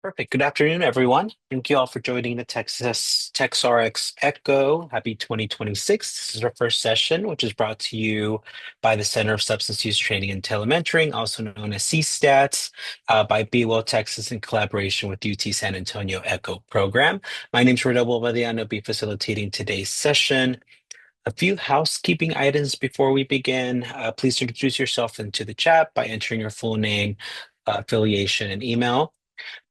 Perfect. Good afternoon, everyone. Thank you all for joining the Texas TxRx Echo. Happy 2026. This is our first session, which is brought to you by the Center of Substance Use Training and Telementoring, also known as CSTATS, by Be Well Texas in collaboration with UT San Antonio Echo program. My name is Rodolfo Vadiano. I'll be facilitating today's session. A few housekeeping items before we begin. Please introduce yourself into the chat by entering your full name, affiliation, and email.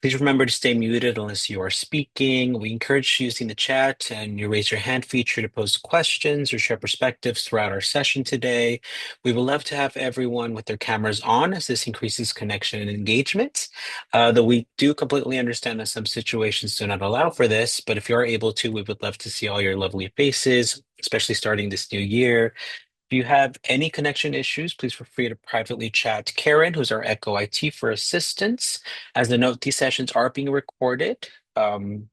Please remember to stay muted unless you are speaking. We encourage using the chat and your raise your hand feature to pose questions or share perspectives throughout our session today. We would love to have everyone with their cameras on as this increases connection and engagement. Though we do completely understand that some situations do not allow for this, but if you are able to, we would love to see all your lovely faces, especially starting this new year. If you have any connection issues, please feel free to privately chat Karen, who's our Echo IT, for assistance. As a note, these sessions are being recorded and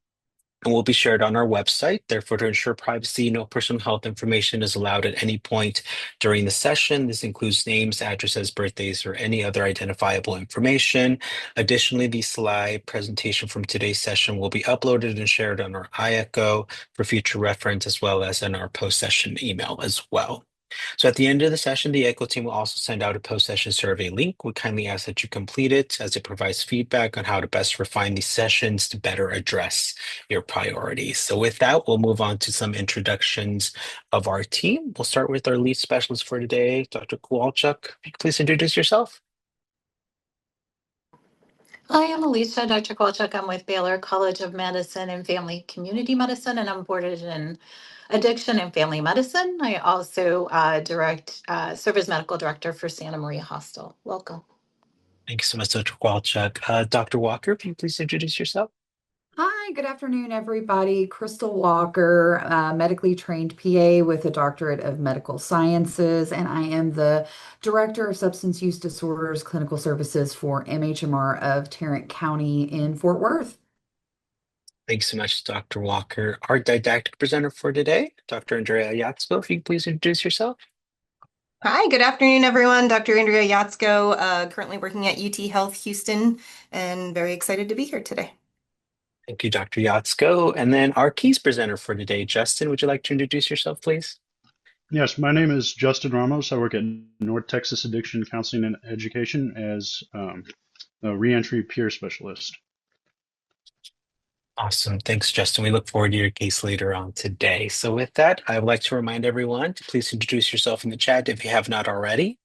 will be shared on our website. Therefore, to ensure privacy, no personal health information is allowed at any point during the session. This includes names, addresses, birthdays, or any other identifiable information. Additionally, the slide presentation from today's session will be uploaded and shared on our iEcho for future reference, as well as in our post-session email as well. So at the end of the session, the Echo team will also send out a post-session survey link. We kindly ask that you complete it as it provides feedback on how to best refine these sessions to better address your priorities. So with that, we'll move on to some introductions of our team. We'll start with our lead specialist for today, Dr. Kowalchuk. Please introduce yourself. Hi, I'm Alicia, Dr. Kowalchuk. I'm with Baylor College of Medicine and Family Community Medicine, and I'm boarded in addiction and family medicine. I also serve as medical director for Santa Maria Hospital. Welcome. Thank you so much, Dr. Kowalchuk. Dr. Walker, if you please introduce yourself. Hi, good afternoon, everybody. Crystal Walker, medically trained PA with a doctorate of medical sciences, and I am the Director of Substance Use Disorders Clinical Services for MHMR of Tarrant County in Fort Worth. Thanks so much, Dr. Walker. Our didactic presenter for today, Dr. Andrea Yatsco, if you please introduce yourself. Hi, good afternoon, everyone. Dr. Andrea Yatsco, currently working at UT Health Houston, and very excited to be here today. Thank you, Dr. Yatsco. And then our keys presenter for today, Justin, would you like to introduce yourself, please? Yes, my name is Justin Ramos. I work at North Texas Addiction Counseling and Education as a reentry peer specialist. Awesome. Thanks, Justin. We look forward to your case later on today. So with that, I would like to remind everyone to please introduce yourself in the chat if you have not already.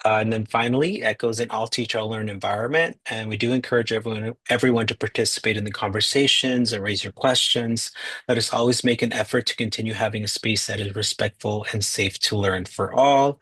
And then finally, Echo is an all teach, all learn environment. And we do encourage everyone to participate in the conversations and raise your questions. Let us always make an effort to continue having a space that is respectful and safe to learn for all.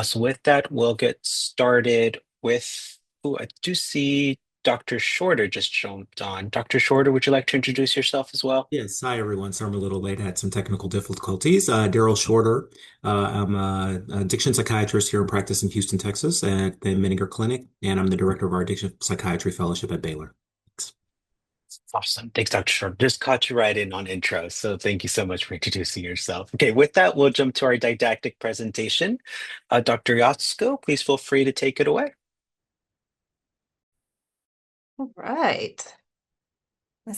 So with that, we'll get started with, I do see Dr. Shorter just jumped on. Dr. Shorter, would you like to introduce yourself as well? Yes. Hi, everyone. Sorry I'm a little late. I had some technical difficulties. Daryl Shorter. I'm an addiction psychiatrist here in practice in Houston, Texas at the Menninger Clinic, and I'm the director of our addiction psychiatry fellowship at Baylor. Thanks. Awesome. Thanks, Dr. Shorter. Just caught you right in on intro. So thank you so much for introducing yourself. Okay, with that, we'll jump to our didactic presentation. Dr. Yatsko, please feel free to take it away. All right.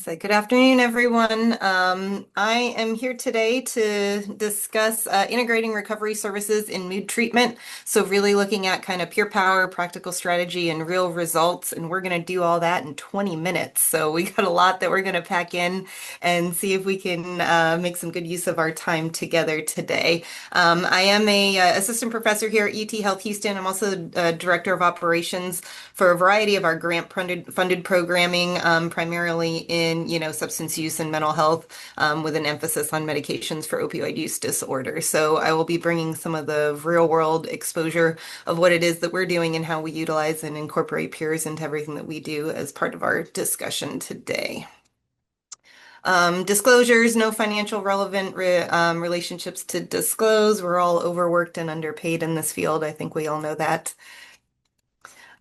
Good afternoon, everyone. I am here today to discuss integrating recovery services in mood treatment. So really looking at kind of peer power, practical strategy, and real results. And we're going to do all that in 20 minutes. So we got a lot that we're going to pack in and see if we can make some good use of our time together today. I am a assistant professor here at UT Health Houston. I'm also director of operations for a variety of our grant-funded programming, primarily in substance use and mental health, with an emphasis on medications for opioid use disorder. So I will be bringing some of the real world exposure of what it is that we're doing and how we utilize and incorporate peers into everything that we do as part of our discussion today. Disclosures, no financial relevant relationships to disclose. We're all overworked and underpaid in this field. I think we all know that.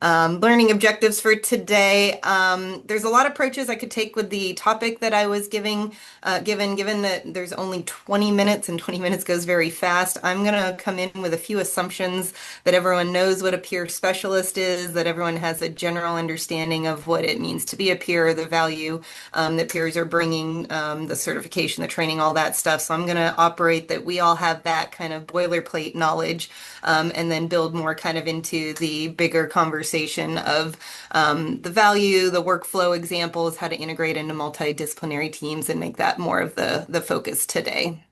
Learning objectives for today. There's a lot of approaches I could take with the topic that I was given that there's only 20 minutes and 20 minutes goes very fast. I'm going to come in with a few assumptions that everyone knows what a peer specialist is, that everyone has a general understanding of what it means to be a peer, the value that peers are bringing, the certification, the training, all that stuff. So I'm going to operate that we all have that kind of boilerplate knowledge, and then build more kind of into the bigger conversation of the value, the workflow examples, how to integrate into multidisciplinary teams and make that more of the focus today.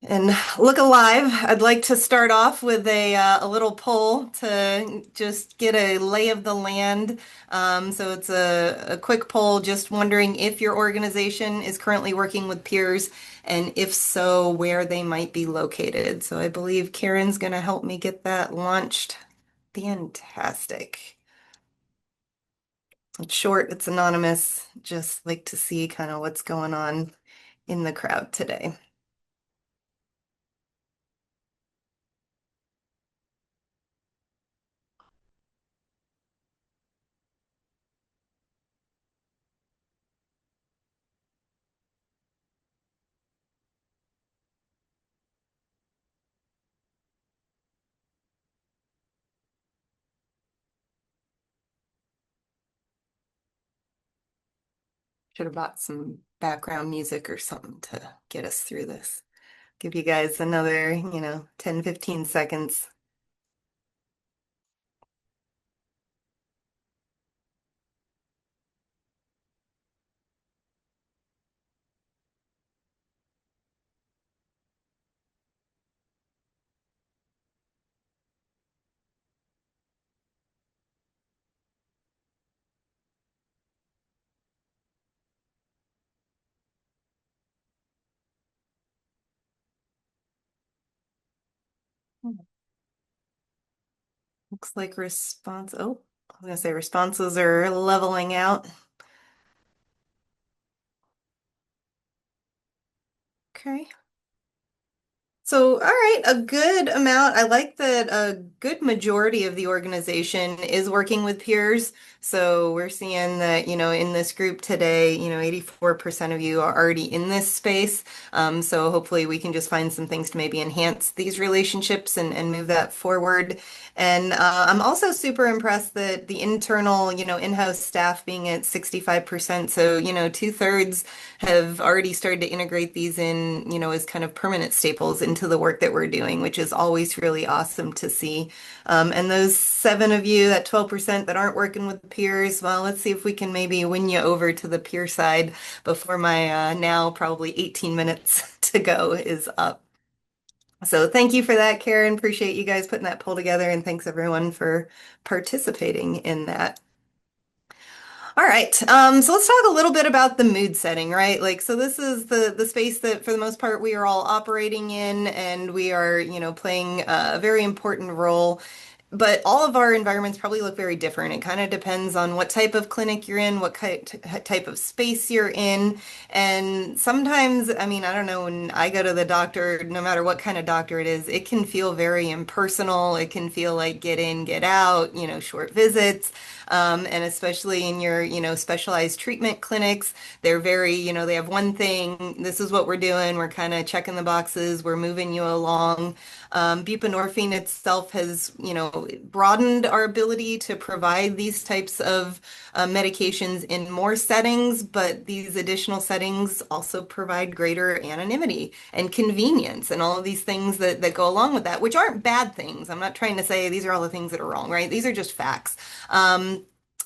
And look alive, I'd like to start off with a little poll to just get a lay of the land. So it's a quick poll, just wondering if your organization is currently working with peers, and if so, where they might be located. So I believe Karen's going to help me get that launched. Fantastic. It's short, it's anonymous. Just like to see kind of what's going on in the crowd today. Should have bought some background music or something to get us through this. Give you guys another, 10, 15 seconds. Looks like I was gonna say responses are leveling out. Okay. So, all right, a good amount. I like that a good majority of the organization is working with peers. So we're seeing that, in this group today, 84% of you are already in this space. So hopefully we can just find some things to maybe enhance these relationships and move that forward. And I'm also super impressed that the internal, in-house staff being at 65%. So, 2/3 have already started to integrate these in, as kind of permanent staples into the work that we're doing, which is always really awesome to see. And those 7 of you, that 12% that aren't working with peers, well, let's see if we can maybe win you over to the peer side before my now probably 18 minutes to go is up. So thank you for that, Karen. Appreciate you guys putting that poll together, and thanks everyone for participating in that. All right, so let's talk a little bit about the mood setting, right? So this is the space that for the most part we are all operating in, and we are, playing a very important role. But all of our environments probably look very different. It kind of depends on what type of clinic you're in, what type of space you're in. And sometimes, I mean, I don't know, when I go to the doctor, no matter what kind of doctor it is, it can feel very impersonal. It can feel like get in, get out, short visits. And especially in your, specialized treatment clinics, they're very, they have one thing, this is what we're doing. We're kind of checking the boxes. We're moving you along. Buprenorphine itself has, broadened our ability to provide these types of medications in more settings, but these additional settings also provide greater anonymity and convenience and all of these things that go along with that, which aren't bad things. I'm not trying to say these are all the things that are wrong, right? These are just facts.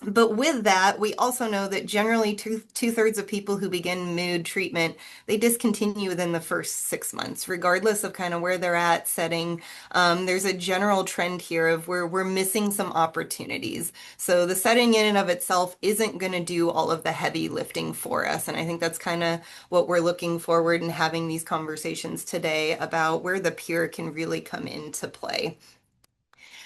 But with that, we also know that generally two-thirds of people who begin MOUD treatment, they discontinue within the first 6 months, regardless of kind of where they're at setting. There's a general trend here of where we're missing some opportunities. So the setting in and of itself isn't going to do all of the heavy lifting for us. And I think that's kind of what we're looking forward and having these conversations today about where the peer can really come into play.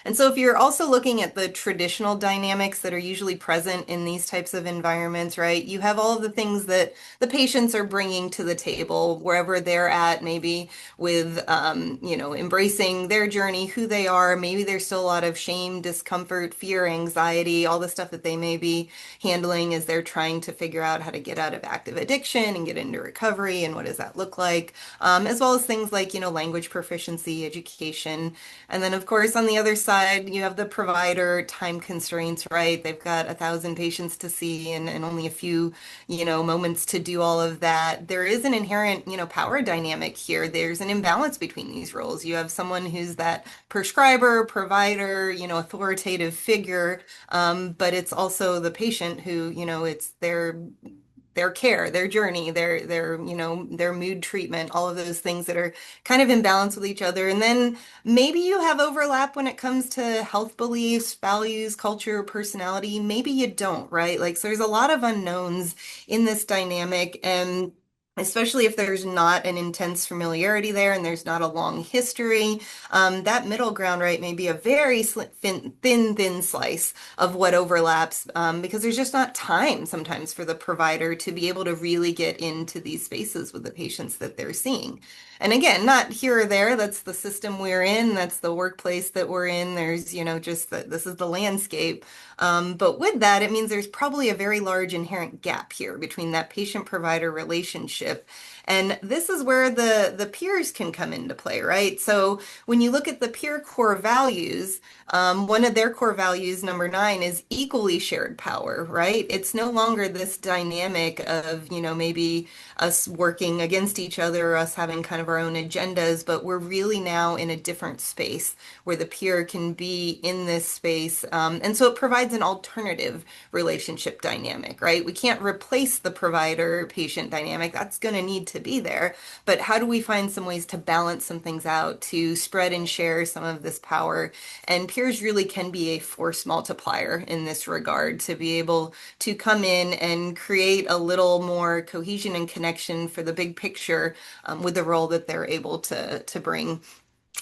And so if you're also looking at the traditional dynamics that are usually present in these types of environments, right, you have all of the things that the patients are bringing to the table wherever they're at, maybe with, embracing their journey, who they are. Maybe there's still a lot of shame, discomfort, fear, anxiety, all the stuff that they may be handling as they're trying to figure out how to get out of active addiction and get into recovery and what does that look like, as well as things like, language proficiency, education. And then, of course, on the other side, you have the provider time constraints, right? They've got 1,000 patients to see and only a few, moments to do all of that. There is an inherent, power dynamic here. There's an imbalance between these roles. You have someone who's that prescriber, provider, authoritative figure, but it's also the patient who, it's their care, their journey, their mood treatment, all of those things that are kind of in balance with each other. And then maybe you have overlap when it comes to health beliefs, values, culture, personality. Maybe you don't, right? Like, so there's a lot of unknowns in this dynamic, and especially if there's not an intense familiarity there and there's not a long history, that middle ground, right, may be a very thin slice of what overlaps, because there's just not time sometimes for the provider to be able to really get into these spaces with the patients that they're seeing. And again, not here or there, that's the system we're in, that's the workplace that we're in. There's, just that this is the landscape. But with that, it means there's probably a very large inherent gap here between that patient-provider relationship. And this is where the peers can come into play, right? So when you look at the peer core values, one of their core values, number 9, is equally shared power, right? It's no longer this dynamic of, maybe us working against each other, or us having kind of our own agendas, but we're really now in a different space where the peer can be in this space. And so it provides an alternative relationship dynamic, right? We can't replace the provider-patient dynamic. That's going to need to be there. But how do we find some ways to balance some things out, to spread and share some of this power? And peers really can be a force multiplier in this regard, to be able to come in and create a little more cohesion and connection for the big picture, with the role that they're able to bring.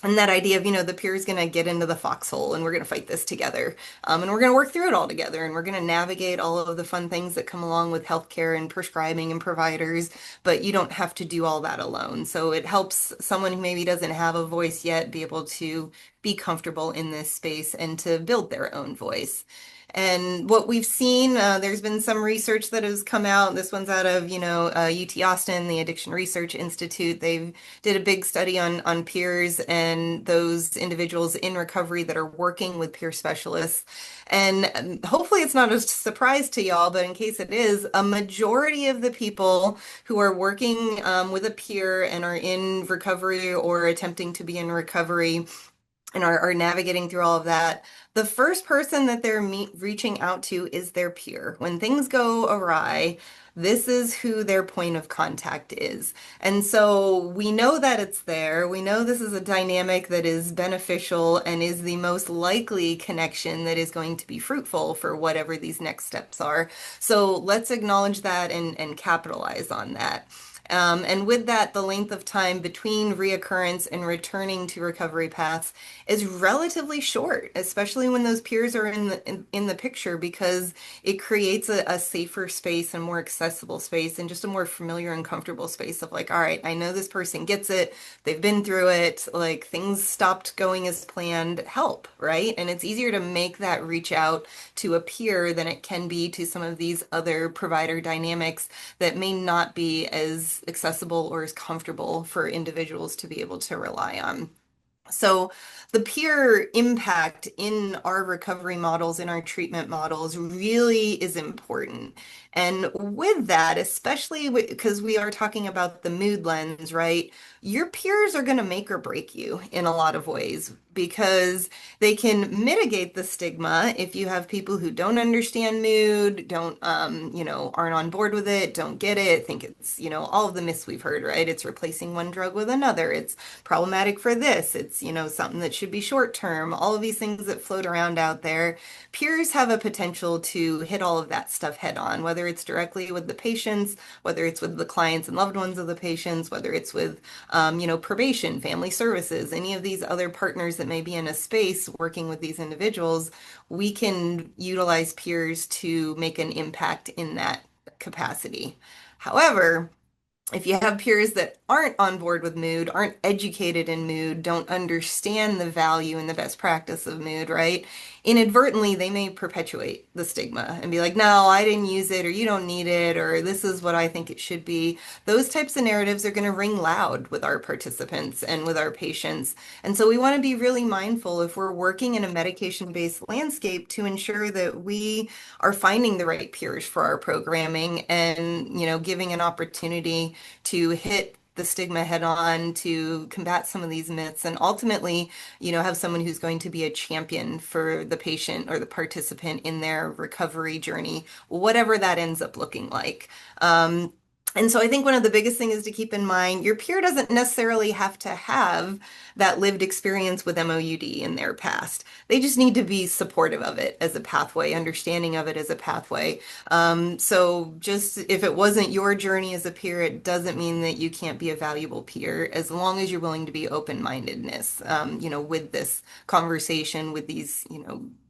And that idea of, the peer is going to get into the foxhole and we're going to fight this together. And we're going to work through it all together, and we're going to navigate all of the fun things that come along with healthcare and prescribing and providers, but you don't have to do all that alone. So it helps someone who maybe doesn't have a voice yet be able to be comfortable in this space and to build their own voice. And what we've seen, there's been some research that has come out. This one's out of, UT Austin, the Addiction Research Institute. They did a big study on peers and those individuals in recovery that are working with peer specialists. And hopefully it's not a surprise to y'all, but in case it is, a majority of the people who are working with a peer and are in recovery or attempting to be in recovery and are navigating through all of that, the first person that they're reaching out to is their peer. When things go awry, this is who their point of contact is. And so we know that it's there. We know this is a dynamic that is beneficial and is the most likely connection that is going to be fruitful for whatever these next steps are. So let's acknowledge that and capitalize on that. And with that, the length of time between reoccurrence and returning to recovery paths is relatively short, especially when those peers are in the picture, because it creates a safer space and more accessible space and just a more familiar and comfortable space of like, all right, I know this person gets it. They've been through it. Like, things stopped going as planned. Help, right? And it's easier to make that reach out to a peer than it can be to some of these other provider dynamics that may not be as accessible or as comfortable for individuals to be able to rely on. So the peer impact in our recovery models, in our treatment models, really is important. And with that, especially because we are talking about the mood lens, right? Your peers are going to make or break you in a lot of ways, because they can mitigate the stigma if you have people who don't understand mood, don't, aren't on board with it, don't get it, think it's, all of the myths we've heard, right? It's replacing one drug with another. It's problematic for this. it's, something that should be short term, all of these things that float around out there. Peers have a potential to hit all of that stuff head on, whether it's directly with the patients, whether it's with the clients and loved ones of the patients, whether it's with, probation, family services, any of these other partners that may be in a space working with these individuals. We can utilize peers to make an impact in that capacity. However, if you have peers that aren't on board with MOUD, aren't educated in MOUD, don't understand the value and the best practice of MOUD, right? Inadvertently, they may perpetuate the stigma and be like, no, I didn't use it, or you don't need it, or this is what I think it should be. Those types of narratives are going to ring loud with our participants and with our patients. And so we want to be really mindful if we're working in a medication-based landscape to ensure that we are finding the right peers for our programming and, giving an opportunity to hit the stigma head on, to combat some of these myths, and ultimately, have someone who's going to be a champion for the patient or the participant in their recovery journey, whatever that ends up looking like. And so I think one of the biggest things is to keep in mind your peer doesn't necessarily have to have that lived experience with MOUD in their past. They just need to be supportive of it as a pathway, understanding of it as a pathway. So just if it wasn't your journey as a peer, it doesn't mean that you can't be a valuable peer as long as you're willing to be open-mindedness, with this conversation, with these,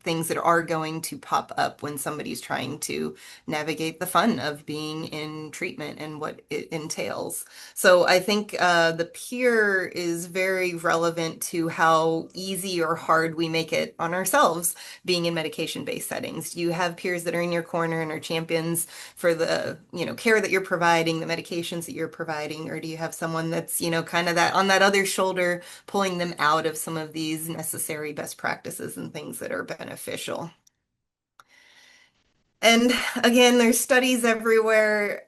things that are going to pop up when somebody's trying to navigate the fun of being in treatment and what it entails. So I think the peer is very relevant to how easy or hard we make it on ourselves being in medication-based settings. Do you have peers that are in your corner and are champions for the, care that you're providing, the medications that you're providing, or do you have someone that's, kind of that on that other shoulder, pulling them out of some of these necessary best practices and things that are beneficial? And again, there's studies everywhere.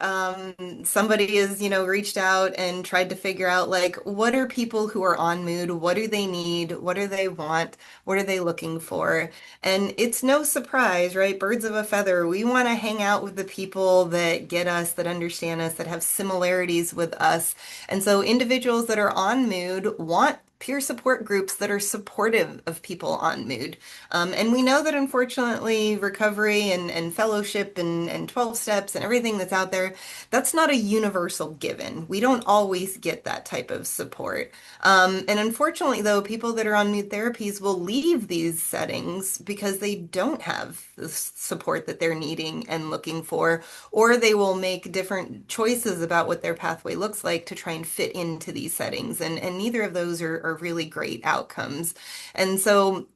Somebody has, reached out and tried to figure out like, what are people who are on MOUD? What do they need? What do they want? What are they looking for? And it's no surprise, right? Birds of a feather. We want to hang out with the people that get us, that understand us, that have similarities with us. And so individuals that are on MOUD want peer support groups that are supportive of people on MOUD. And we know that unfortunately recovery and fellowship and 12 steps and everything that's out there, that's not a universal given. We don't always get that type of support. And unfortunately though, people that are on MOUD therapies will leave these settings because they don't have the support that they're needing and looking for, or they will make different choices about what their pathway looks like to try and fit into these settings. And neither of those are really great outcomes. And so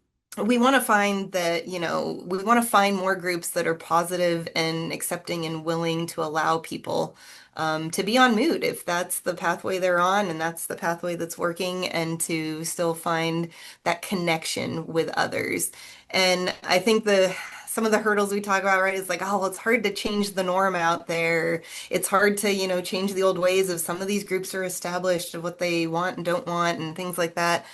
we want to find that, we want to find more groups that are positive and accepting and willing to allow people to be on MOUD if that's the pathway they're on and that's the pathway that's working, and to still find that connection with others. And I think some of the hurdles we talk about, right, is like, oh, well, it's hard to change the norm out there. It's hard to, change the old ways of some of these groups are established of what they want and don't want and things like that.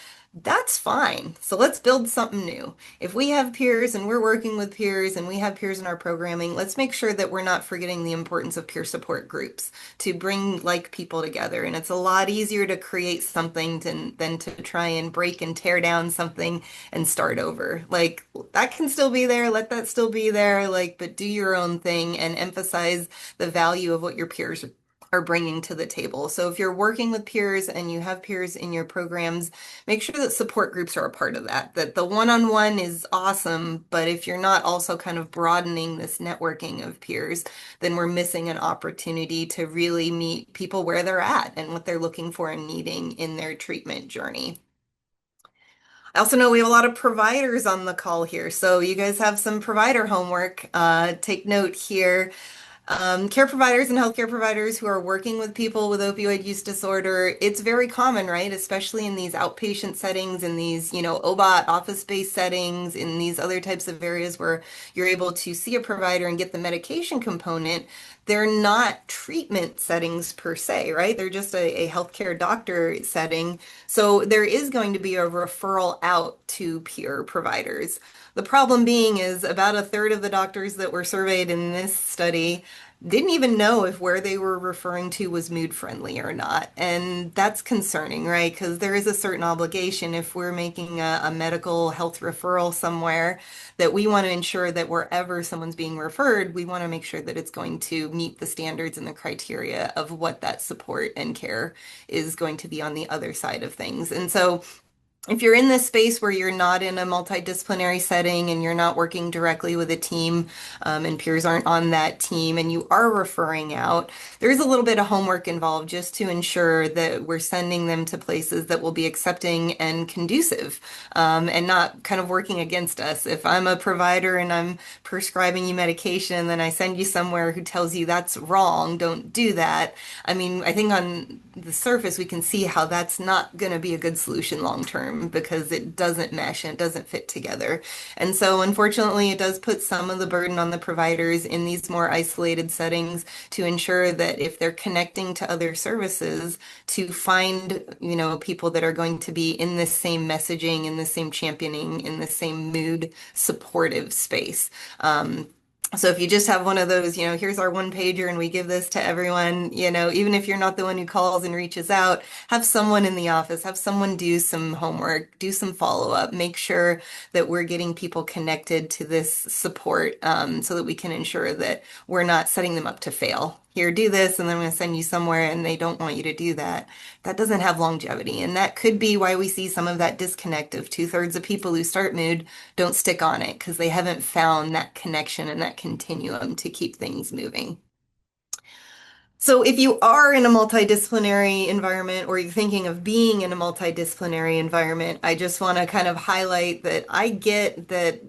That's fine. So let's build something new. If we have peers and we're working with peers and we have peers in our programming, let's make sure that we're not forgetting the importance of peer support groups to bring like people together. And it's a lot easier to create something than to try and break and tear down something and start over. Like that can still be there, let that still be there, but do your own thing and emphasize the value of what your peers are bringing to the table. So if you're working with peers and you have peers in your programs, make sure that support groups are a part of that, that the one-on-one is awesome, but if you're not also kind of broadening this networking of peers, then we're missing an opportunity to really meet people where they're at and what they're looking for and needing in their treatment journey. I also know we have a lot of providers on the call here, so you guys have some provider homework. Take note here. Care providers and healthcare providers who are working with people with opioid use disorder, it's very common, right? Especially in these outpatient settings, in these, OBOT office-based settings, in these other types of areas where you're able to see a provider and get the medication component. They're not treatment settings per se, right? They're just a healthcare doctor setting. So there is going to be a referral out to peer providers. The problem being is about a third of the doctors that were surveyed in this study didn't even know if where they were referring to was mood friendly or not. And that's concerning, right? Because there is a certain obligation if we're making a medical health referral somewhere that we want to ensure that wherever someone's being referred, we want to make sure that it's going to meet the standards and the criteria of what that support and care is going to be on the other side of things. And so if you're in this space where you're not in a multidisciplinary setting and you're not working directly with a team, and peers aren't on that team and you are referring out, there's a little bit of homework involved just to ensure that we're sending them to places that will be accepting and conducive, and not kind of working against us. If I'm a provider and I'm prescribing you medication and then I send you somewhere who tells you that's wrong, don't do that. I mean, I think on the surface we can see how that's not going to be a good solution long term because it doesn't mesh and it doesn't fit together. And so unfortunately, it does put some of the burden on the providers in these more isolated settings to ensure that if they're connecting to other services, to find, people that are going to be in this same messaging, in the same championing, in the same mood supportive space. So if you just have one of those, here's our one pager and we give this to everyone, even if you're not the one who calls and reaches out, have someone in the office, have someone do some homework, do some follow-up, make sure that we're getting people connected to this support, so that we can ensure that we're not setting them up to fail. Here, do this, and then I'm going to send you somewhere, and they don't want you to do that. That doesn't have longevity, and that could be why we see some of that disconnect of 2/3 of people who start mood don't stick on it because they haven't found that connection and that continuum to keep things moving. So if you are in a multidisciplinary environment or you're thinking of being in a multidisciplinary environment, I just want to kind of highlight that I get that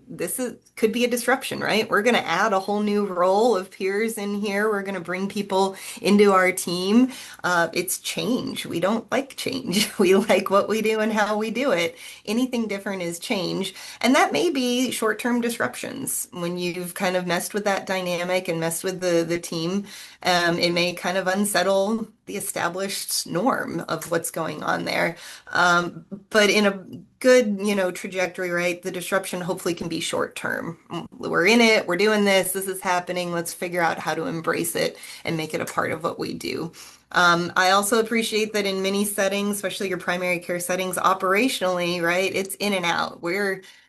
could be a disruption, right? We're going to add a whole new role of peers in here. We're going to bring people into our team. It's change. We don't like change. We like what we do and how we do it. Anything different is change. And that may be short-term disruptions when you've kind of messed with that dynamic and messed with the team. It may kind of unsettle the established norm of what's going on there. But in a good, trajectory, right? The disruption hopefully can be short term. We're in it, we're doing this is happening. Let's figure out how to embrace it and make it a part of what we do. I also appreciate that in many settings, especially your primary care settings, operationally, right? It's in and out.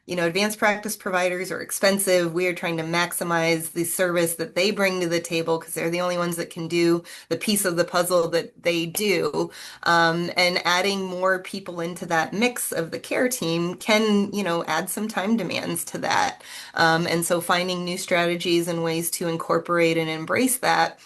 Advanced practice providers are expensive. We are trying to maximize the service that they bring to the table because they're the only ones that can do the piece of the puzzle that they do. And adding more people into that mix of the care team can, add some time demands to that. And so finding new strategies and ways to incorporate and embrace that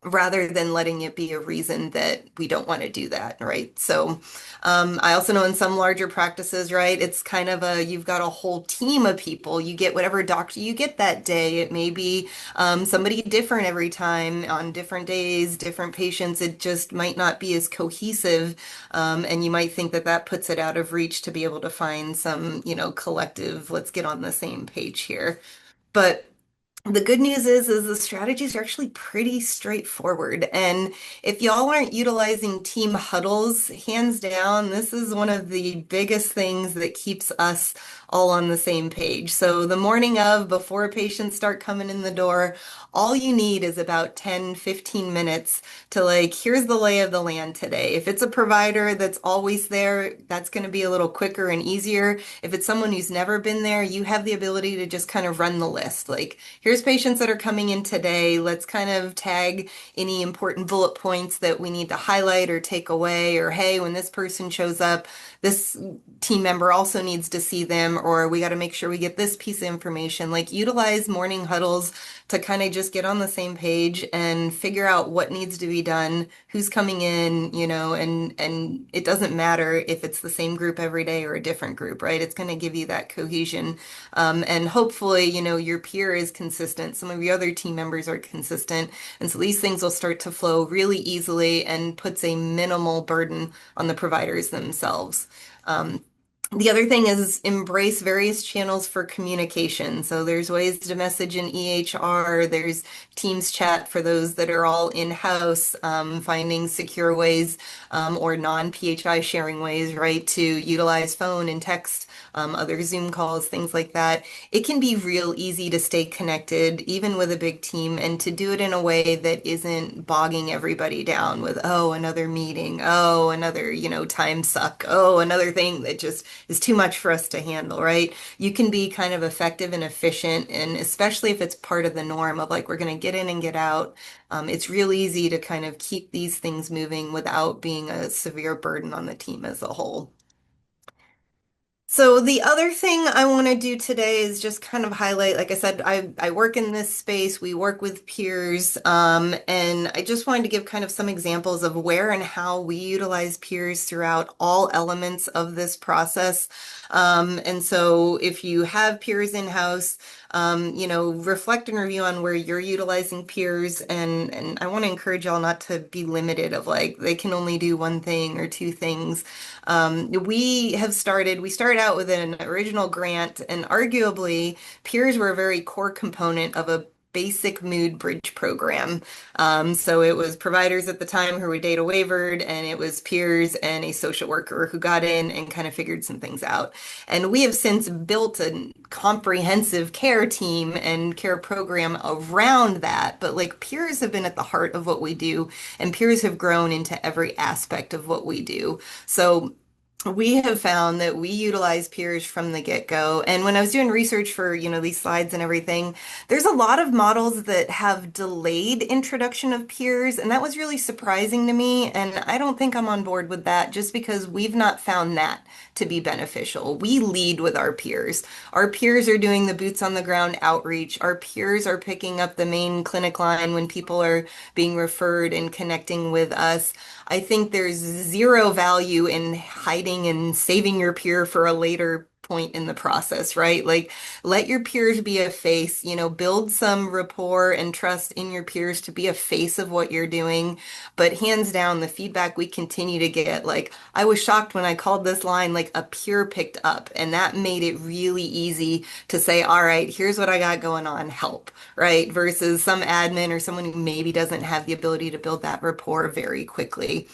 rather than letting it be a reason that we don't want to do that, right? So I also know in some larger practices, right, it's kind of you've got a whole team of people. You get whatever doctor you get that day. It may be somebody different every time on different days, different patients. It just might not be as cohesive. And you might think that that puts it out of reach to be able to find some, collective, let's get on the same page here. But the good news is the strategies are actually pretty straightforward. And if y'all aren't utilizing team huddles, hands down, this is one of the biggest things that keeps us all on the same page. So the morning of, before patients start coming in the door, all you need is about 10, 15 minutes to here's the lay of the land today. If it's a provider that's always there, that's going to be a little quicker and easier. If it's someone who's never been there, you have the ability to just kind of run the list. Here's patients that are coming in today. Let's kind of tag any important bullet points that we need to highlight or take away, or hey, when this person shows up, this team member also needs to see them, or we got to make sure we get this piece of information. Utilize morning huddles to kind of just get on the same page and figure out what needs to be done, who's coming in, and it doesn't matter if it's the same group every day or a different group, right? It's going to give you that cohesion. And hopefully, your peer is consistent. Some of your other team members are consistent. And so these things will start to flow really easily and puts a minimal burden on the providers themselves. The other thing is embrace various channels for communication. So there's ways to message in EHR, there's Teams chat for those that are all in-house, finding secure ways or non-PHI sharing ways, right, to utilize phone and text other Zoom calls, things like that. It can be real easy to stay connected, even with a big team, and to do it in a way that isn't bogging everybody down with, oh, another meeting, oh, another, time suck, oh, another thing that just is too much for us to handle, right? You can be kind of effective and efficient, and especially if it's part of the norm of like, we're going to get in and get out. It's real easy to kind of keep these things moving without being a severe burden on the team as a whole. So the other thing I want to do today is just kind of highlight, like I said, I work in this space, we work with peers, and I just wanted to give kind of some examples of where and how we utilize peers throughout all elements of this process. And so if you have peers in-house, reflect and review on where you're utilizing peers, and I want to encourage y'all not to be limited of like, they can only do one thing or two things. We started out with an original grant, and arguably peers were a very core component of a basic MOUD bridge program. So it was providers at the time who were data wavered, and it was peers and a social worker who got in and kind of figured some things out. And we have since built a comprehensive care team and care program around that. But like peers have been at the heart of what we do, and peers have grown into every aspect of what we do. So we have found that we utilize peers from the get-go. And when I was doing research for, these slides and everything, there's a lot of models that have delayed introduction of peers, and that was really surprising to me. And I don't think I'm on board with that just because we've not found that to be beneficial. We lead with our peers. Our peers are doing the boots on the ground outreach. Our peers are picking up the main clinic line when people are being referred and connecting with us. I think there's zero value in hiding and saving your peer for a later point in the process, right? Like, let your peers be a face, build some rapport and trust in your peers to be a face of what you're doing. But hands down, the feedback we continue to get, like, I was shocked when I called this line, like a peer picked up, and that made it really easy to say, all right, here's what I got going on, help, right? Versus some admin or someone who maybe doesn't have the ability to build that rapport very quickly.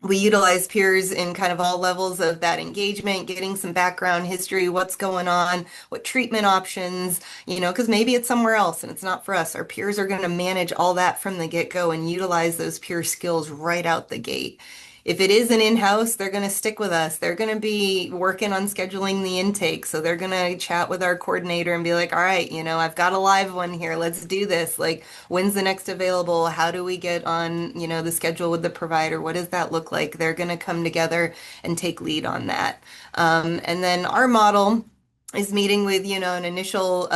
We utilize peers in kind of all levels of that engagement, getting some background history, what's going on, what treatment options, because maybe it's somewhere else and it's not for us. Our peers are going to manage all that from the get-go and utilize those peer skills right out the gate. If it is an in-house, they're going to stick with us. They're going to be working on scheduling the intake. So they're going to chat with our coordinator and be like, all right, I've got a live one here. Let's do this. Like, when's the next available? How do we get on, the schedule with the provider? What does that look like? They're going to come together and take lead on that. And then our model is meeting with, an initial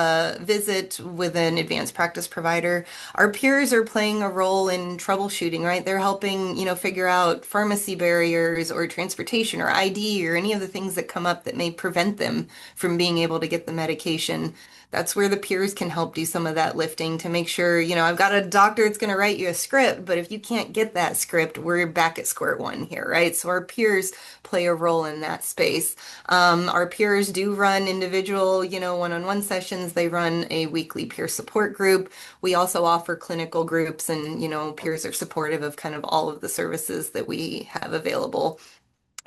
visit with an advanced practice provider. Our peers are playing a role in troubleshooting, right? They're helping, figure out pharmacy barriers or transportation or ID or any of the things that come up that may prevent them from being able to get the medication. That's where the peers can help do some of that lifting to make sure, I've got a doctor that's going to write you a script, but if you can't get that script, we're back at square one here, right? So our peers play a role in that space. Our peers do run individual, one-on-one sessions. They run a weekly peer support group. We also offer clinical groups, and, peers are supportive of kind of all of the services that we have available.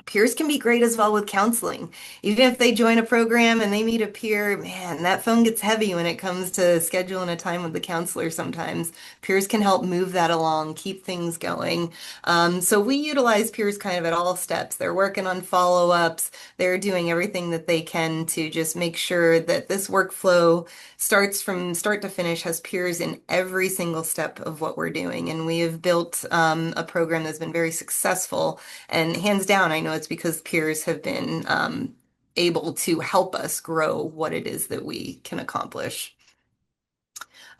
Peers can be great as well with counseling. Even if they join a program and they meet a peer, man, that phone gets heavy when it comes to scheduling a time with the counselor sometimes. Peers can help move that along, keep things going. So we utilize peers kind of at all steps. They're working on follow-ups. They're doing everything that they can to just make sure that this workflow starts from start to finish, has peers in every single step of what we're doing. And we have built a program that's been very successful. And hands down, I know it's because peers have been able to help us grow what it is that we can accomplish.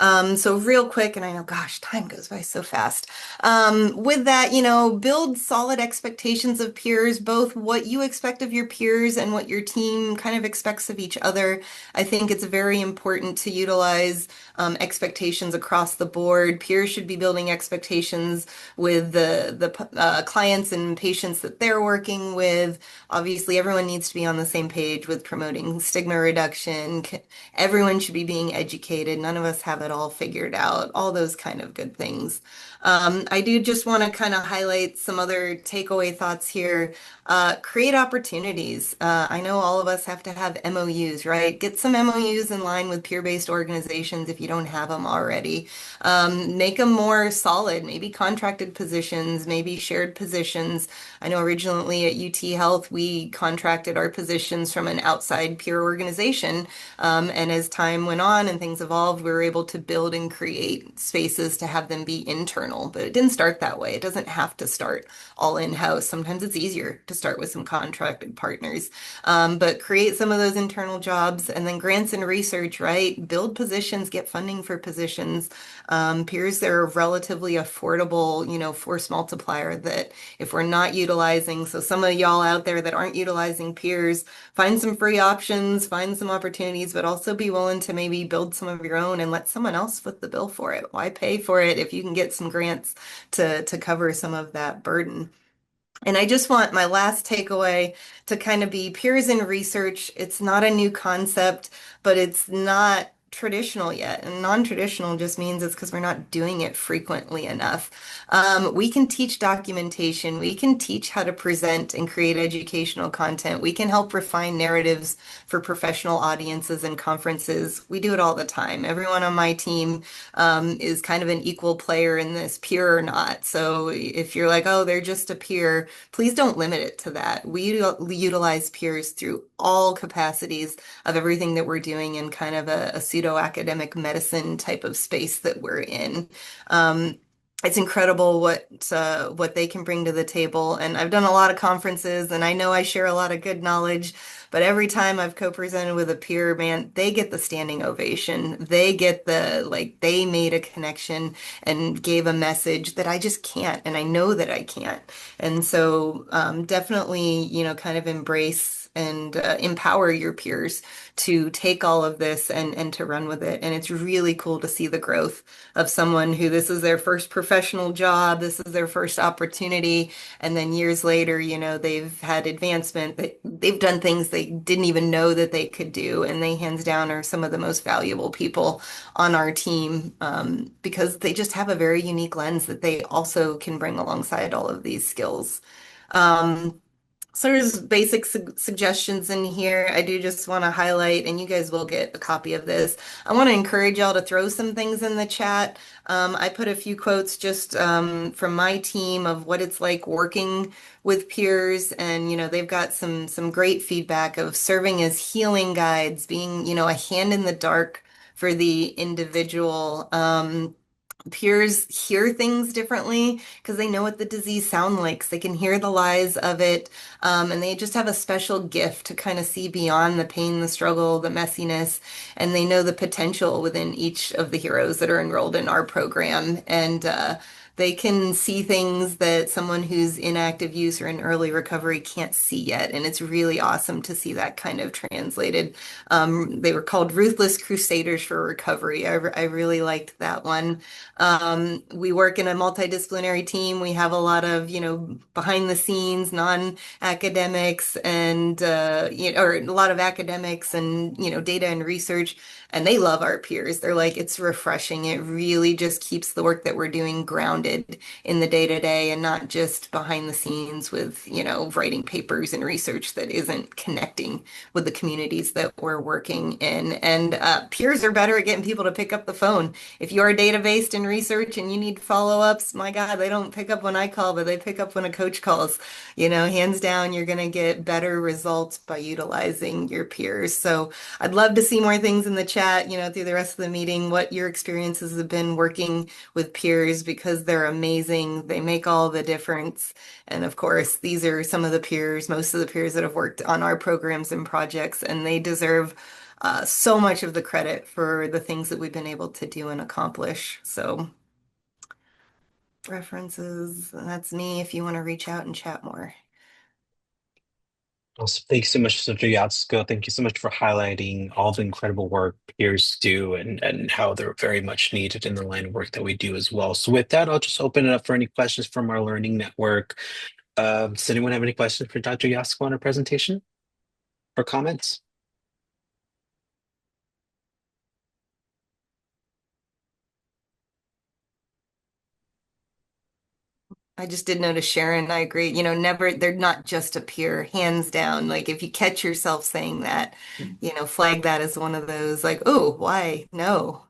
So real quick, and I know, gosh, time goes by so fast. With that, build solid expectations of peers, both what you expect of your peers and what your team kind of expects of each other. I think it's very important to utilize expectations across the board. Peers should be building expectations with the clients and patients that they're working with. Obviously, everyone needs to be on the same page with promoting stigma reduction. Everyone should be being educated. None of us have it all figured out, all those kind of good things. I do just want to kind of highlight some other takeaway thoughts here. Create opportunities. I know all of us have to have MOUs, right? Get some MOUs in line with peer-based organizations if you don't have them already. Make them more solid, maybe contracted positions, maybe shared positions. I know originally at UT Health, we contracted our positions from an outside peer organization. And as time went on and things evolved, we were able to build and create spaces to have them be internal. But it didn't start that way. It doesn't have to start all in-house. Sometimes it's easier to start with some contracted partners. But create some of those internal jobs and then grants and research, right? Build positions, get funding for positions. Peers, they're a relatively affordable, force multiplier that if we're not utilizing, so some of y'all out there that aren't utilizing peers, find some free options, find some opportunities, but also be willing to maybe build some of your own and let someone else foot the bill for it. Why pay for it if you can get some grants to cover some of that burden? And I just want my last takeaway to kind of be peers in research. It's not a new concept, but it's not traditional yet. And non-traditional just means it's because we're not doing it frequently enough. We can teach documentation. We can teach how to present and create educational content. We can help refine narratives for professional audiences and conferences. We do it all the time. Everyone on my team is kind of an equal player in this, peer or not. So if you're like, oh, they're just a peer, please don't limit it to that. We utilize peers through all capacities of everything that we're doing in kind of a pseudo-academic medicine type of space that we're in. It's incredible what they can bring to the table. And I've done a lot of conferences and I know I share a lot of good knowledge, but every time I've co-presented with a peer, man, they get the standing ovation. They get they made a connection and gave a message that I just can't, and I know that I can't. And so definitely, kind of embrace and empower your peers to take all of this and to run with it. And it's really cool to see the growth of someone who this is their first professional job, this is their first opportunity, and then years later, they've had advancement, they've done things they didn't even know that they could do, and they hands down are some of the most valuable people on our team because they just have a very unique lens that they also can bring alongside all of these skills. So there's basic suggestions in here. I do just want to highlight, and you guys will get a copy of this. I want to encourage y'all to throw some things in the chat. I put a few quotes just from my team of what it's like working with peers, and they've got some great feedback of serving as healing guides, being a hand in the dark for the individual. Peers hear things differently because they know what the disease sounds like. They can hear the lies of it, and they just have a special gift to kind of see beyond the pain, the struggle, the messiness, and they know the potential within each of the heroes that are enrolled in our program. And they can see things that someone who's in active use or in early recovery can't see yet. And it's really awesome to see that kind of translated. They were called Ruthless Crusaders for Recovery. I really liked that one. We work in a multidisciplinary team. We have a lot of, behind the scenes, non-academics and, or a lot of academics and, data and research. And they love our peers. They're like, it's refreshing. It really just keeps the work that we're doing grounded in the day-to-day and not just behind the scenes with, writing papers and research that isn't connecting with the communities that we're working in. And peers are better at getting people to pick up the phone. If you are data-based in research and you need follow-ups, my God, they don't pick up when I call, but they pick up when a coach calls. Hands down, you're going to get better results by utilizing your peers. So I'd love to see more things in the chat, through the rest of the meeting, what your experiences have been working with peers, because they're amazing. They make all the difference. And of course, these are some of the peers, most of the peers that have worked on our programs and projects, and they deserve so much of the credit for the things that we've been able to do and accomplish. So references, that's me if you want to reach out and chat more. Awesome. Thank you so much, Dr. Yatsco. Thank you so much for highlighting all the incredible work peers do and how they're very much needed in the line of work that we do as well. So with that, I'll just open it up for any questions from our learning network. Does anyone have any questions for Dr. Yatsco on her presentation or comments? I just did notice Sharon, I agree. Never, they're not just a peer, hands down. Like if you catch yourself saying that, flag that as one of those like, oh, why? No.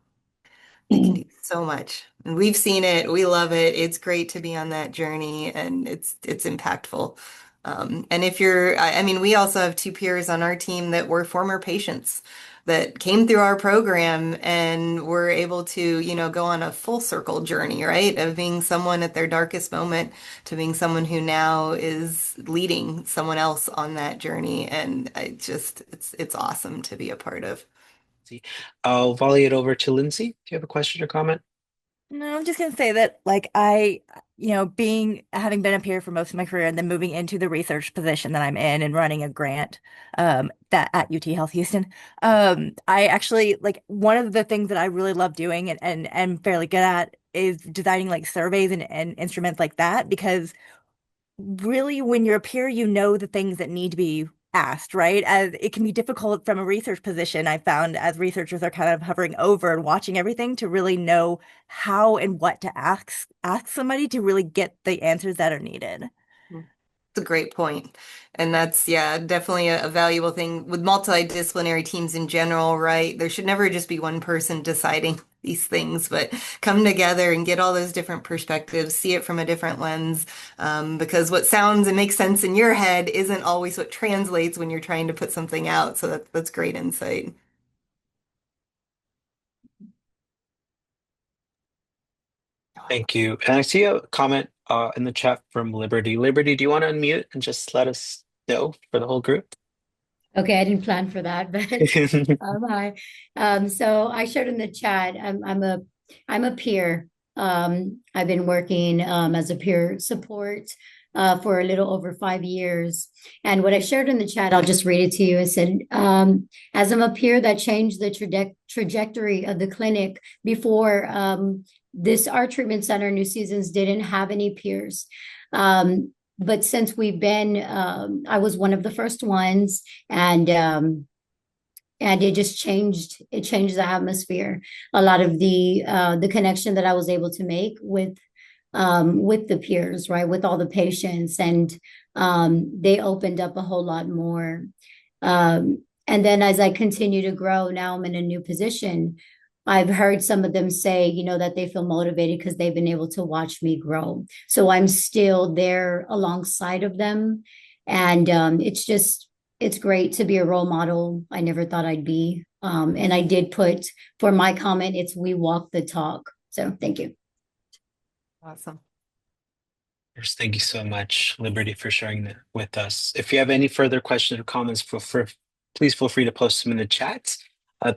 They can do so much. And we've seen it. We love it. It's great to be on that journey and it's impactful. And if I mean, we also have two peers on our team that were former patients that came through our program and were able to, go on a full circle journey, right? Of being someone at their darkest moment to being someone who now is leading someone else on that journey. And it's awesome to be a part of. I'll volley it over to Lindsay. Do you have a question or comment? No, I'm just gonna say that having been a peer for most of my career and then moving into the research position that I'm in and running a grant that at UT Health Houston, I actually like one of the things that I really love doing and am fairly good at is designing like surveys and instruments like that because really when you're a peer, you know the things that need to be asked, right? As it can be difficult from a research position, I found as researchers are kind of hovering over and watching everything to really know how and what to ask somebody to really get the answers that are needed. It's a great point. And that's, yeah, definitely a valuable thing with multidisciplinary teams in general, right? There should never just be one person deciding these things, but come together and get all those different perspectives, see it from a different lens, because what sounds and makes sense in your head isn't always what translates when you're trying to put something out. So that's great insight. Thank you. And I see a comment in the chat from Liberty. Liberty, do you want to unmute and just let us know for the whole group? Okay, I didn't plan for that, but hi. So I shared in the chat. I'm a peer. I've been working as a peer support for a little over 5 years. And what I shared in the chat, I'll just read it to you. I said, as I'm a peer that changed the trajectory of the clinic before this art treatment center, New Seasons, didn't have any peers. But since we've been, I was one of the first ones, and it just changed. It changed the atmosphere. A lot of the connection that I was able to make with the peers, right, with all the patients, and they opened up a whole lot more. And then as I continue to grow, now I'm in a new position. I've heard some of them say, that they feel motivated because they've been able to watch me grow. So I'm still there alongside of them. And it's great to be a role model. I never thought I'd be. And I did put for my comment, it's we walk the talk. So thank you. Awesome. First, thank you so much, Liberty, for sharing that with us. If you have any further questions or comments, please feel free to post them in the chat.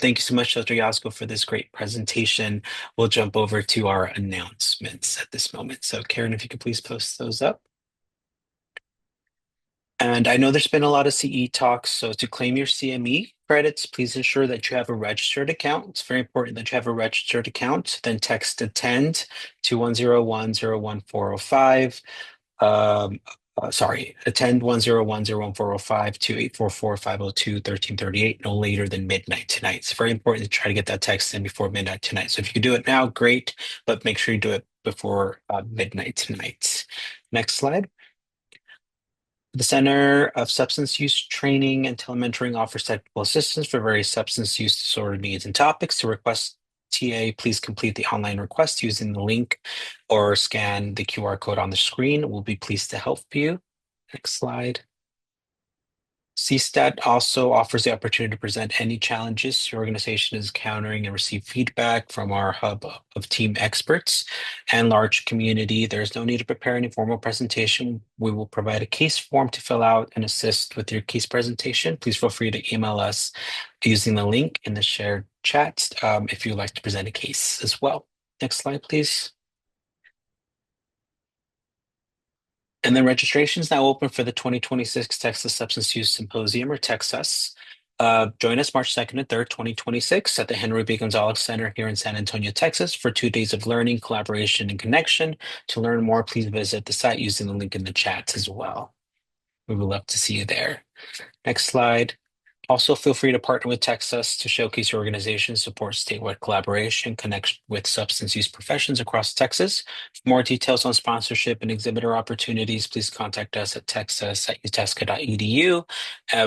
Thank you so much, Dr. Yatsco, for this great presentation. We'll jump over to our announcements at this moment. So Karen, if you could please post those up. And I know there's been a lot of CE talks, so to claim your CME credits, please ensure that you have a registered account. It's very important that you have a registered account. Then text attend to 101-01405. Attend 101-01405 to 844-502-1338 no later than midnight tonight. It's very important to try to get that text in before midnight tonight. So if you can do it now, great, but make sure you do it before midnight tonight. Next slide. The Center of Substance Use Training and Telementoring offers technical assistance for various substance use disorder needs and topics. To request TA, please complete the online request using the link or scan the QR code on the screen. We'll be pleased to help you. Next slide. CSTAT also offers the opportunity to present any challenges your organization is encountering and receive feedback from our hub of team experts and large community. There's no need to prepare any formal presentation. We will provide a case form to fill out and assist with your case presentation. Please feel free to email us using the link in the shared chat if you'd like to present a case as well. Next slide, please. And then registration is now open for the 2026 Texas Substance Use Symposium, or TxUs. Join us March 2nd and 3rd, 2026 at the Henry B. Gonzalez Center here in San Antonio, Texas for 2 days of learning, collaboration, and connection. To learn more, please visit the site using the link in the chat as well. We would love to see you there. Next slide. Also, feel free to partner with Texas to showcase your organization, support statewide collaboration, connect with substance use professions across Texas. For more details on sponsorship and exhibitor opportunities, please contact us at texas@utesca.edu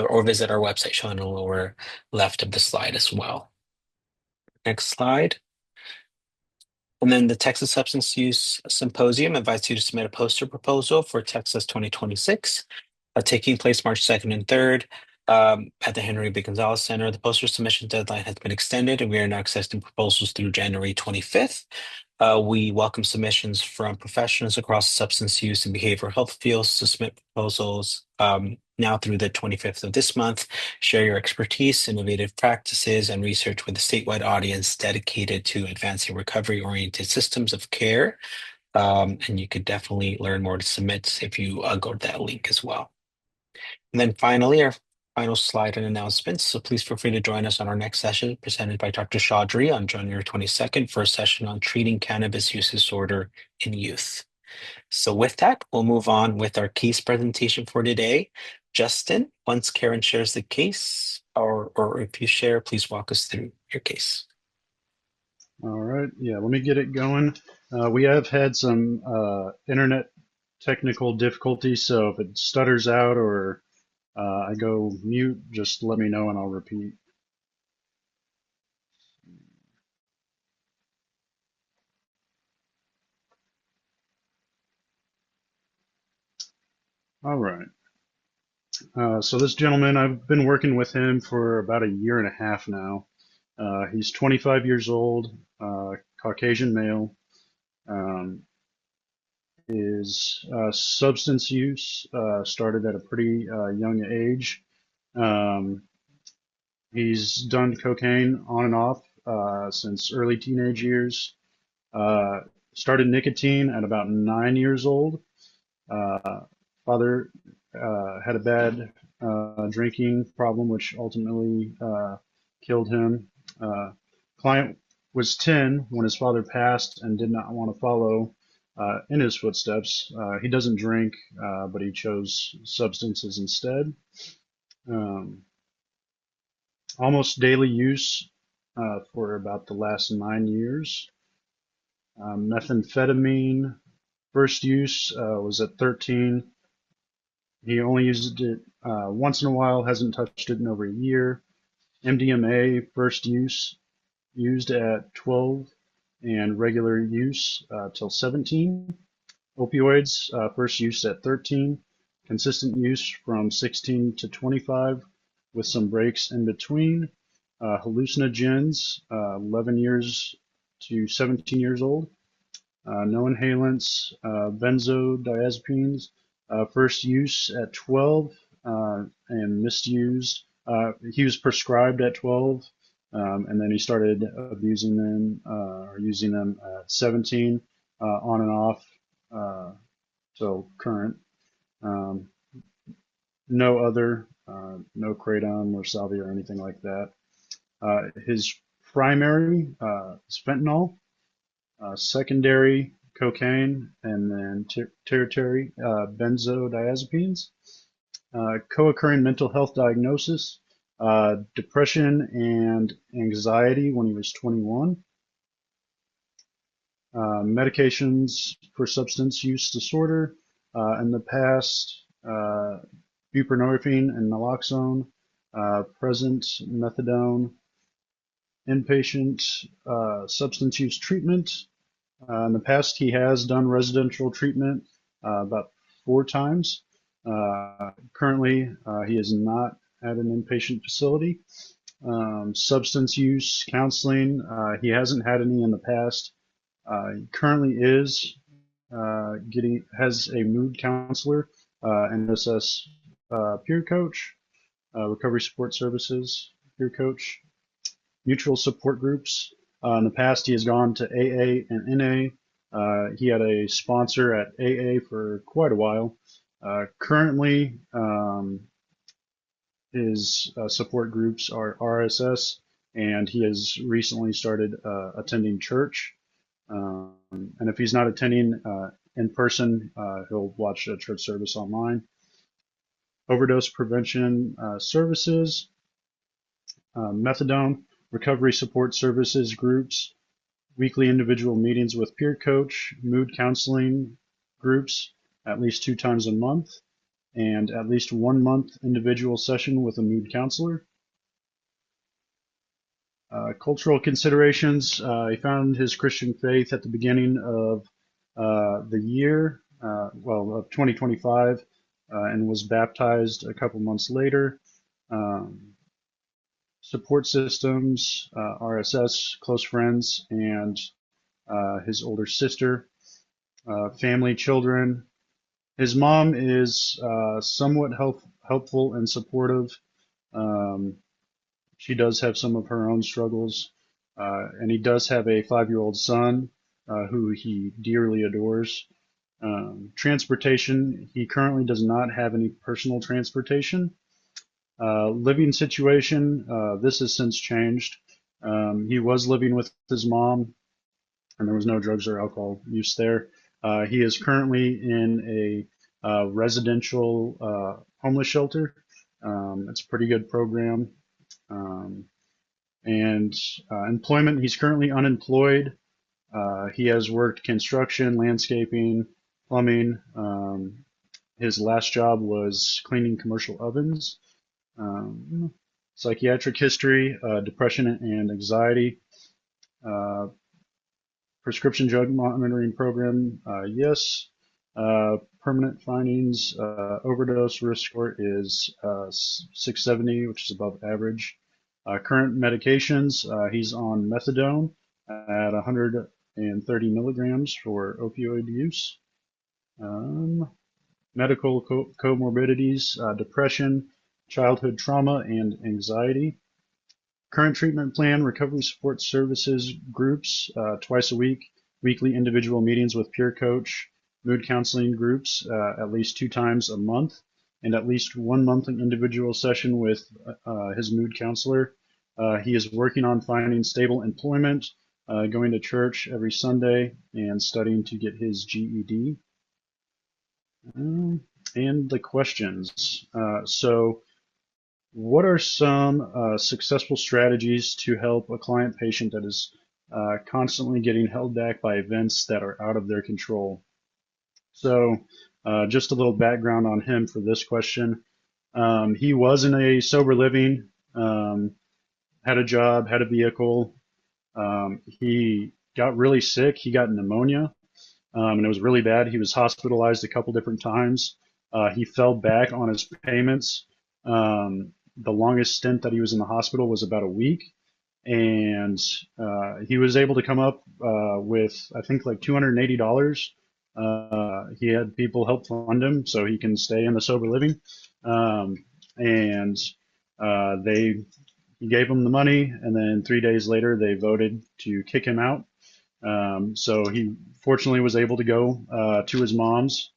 or visit our website shown in the lower left of the slide as well. Next slide. And then the Texas Substance Use Symposium invites you to submit a poster proposal for Texas 2026, taking place March 2nd and 3rd at the Henry B. Gonzalez Center. The poster submission deadline has been extended, and we are now accepting proposals through January 25th. We welcome submissions from professionals across the substance use and behavioral health fields to submit proposals now through the 25th of this month. Share your expertise, innovative practices, and research with a statewide audience dedicated to advancing recovery-oriented systems of care. And you could definitely learn more to submit if you go to that link as well. And then finally, our final slide and announcements. So please feel free to join us on our next session presented by Dr. Chaudhry on January 22nd for a session on treating cannabis use disorder in youth. So with that, we'll move on with our case presentation for today. Justin, once Karen shares the case, or if you share, please walk us through your case. All right, yeah, let me get it going. We have had some internet technical difficulties, so if it stutters out or I go mute, just let me know and I'll repeat. All right. So this gentleman, I've been working with him for about a year and a half now. He's 25 years old, Caucasian male. His substance use started at a pretty young age. He's done cocaine on and off since early teenage years. Started nicotine at about 9 years old. Father had a bad drinking problem, which ultimately killed him. Client was 10 when his father passed and did not want to follow in his footsteps. He doesn't drink, but he chose substances instead. Almost daily use for about the last 9 years. Methamphetamine, first use was at 13. He only used it once in a while, hasn't touched it in over a year. MDMA, first use, used at 12, and regular use till 17. Opioids, first use at 13. Consistent use from 16 to 25, with some breaks in between. Hallucinogens, 11 years to 17 years old. No inhalants, benzodiazepines, first use at 12 and misused. He was prescribed at 12, and then he started abusing them or using them at 17, on and off, so current. No other, no kratom or salvia or anything like that. His primary is fentanyl, secondary cocaine, and then tertiary benzodiazepines. Co-occurring mental health diagnosis, depression and anxiety when he was 21. Medications for substance use disorder in the past, buprenorphine and naloxone, present methadone. Inpatient substance use treatment. In the past, he has done residential treatment about 4 times. Currently, he is not at an inpatient facility. Substance use counseling, he hasn't had any in the past. He currently has a MOUD counselor, NSS peer coach, recovery support services peer coach, mutual support groups. In the past, he has gone to AA and NA. He had a sponsor at AA for quite a while. Currently, his support groups are RSS, and he has recently started attending church. And if he's not attending in person, he'll watch a church service online. Overdose prevention services. methadone, recovery support services groups, weekly individual meetings with peer coach, mood counseling groups at least 2 times a month, and at least 1 month individual session with a mood counselor. Cultural considerations. He found his Christian faith at the beginning of the year, of 2025, and was baptized a couple months later. Support systems, RSS, close friends, and his older sister, family, children. His mom is somewhat helpful and supportive. She does have some of her own struggles, and he does have a 5-year-old son who he dearly adores. Transportation, he currently does not have any personal transportation. Living situation, this has since changed. He was living with his mom, and there was no drugs or alcohol use there. He is currently in a residential homeless shelter. It's a pretty good program. And employment, he's currently unemployed. He has worked construction, landscaping, plumbing. His last job was cleaning commercial ovens. Psychiatric history, depression and anxiety. Prescription drug monitoring program, yes. Permanent findings, overdose risk score is 670, which is above average. Current medications, he's on methadone at 130 milligrams for opioid use. Medical comorbidities, depression, childhood trauma, and anxiety. Current treatment plan, recovery support services groups, twice a week, weekly individual meetings with peer coach, mood counseling groups at least 2 times a month, and at least 1 monthly individual session with his mood counselor. He is working on finding stable employment, going to church every Sunday, and studying to get his GED. And the questions. So what are some successful strategies to help a client patient that is constantly getting held back by events that are out of their control? So just a little background on him for this question. He was in a sober living, had a job, had a vehicle. He got really sick. He got pneumonia, and it was really bad. He was hospitalized a couple different times. He fell back on his payments. The longest stint that he was in the hospital was about a week, and he was able to come up with, I think, like $280. He had people help fund him so he can stay in the sober living, and he gave him the money, and then 3 days later they voted to kick him out. So he fortunately was able to go to his mom's,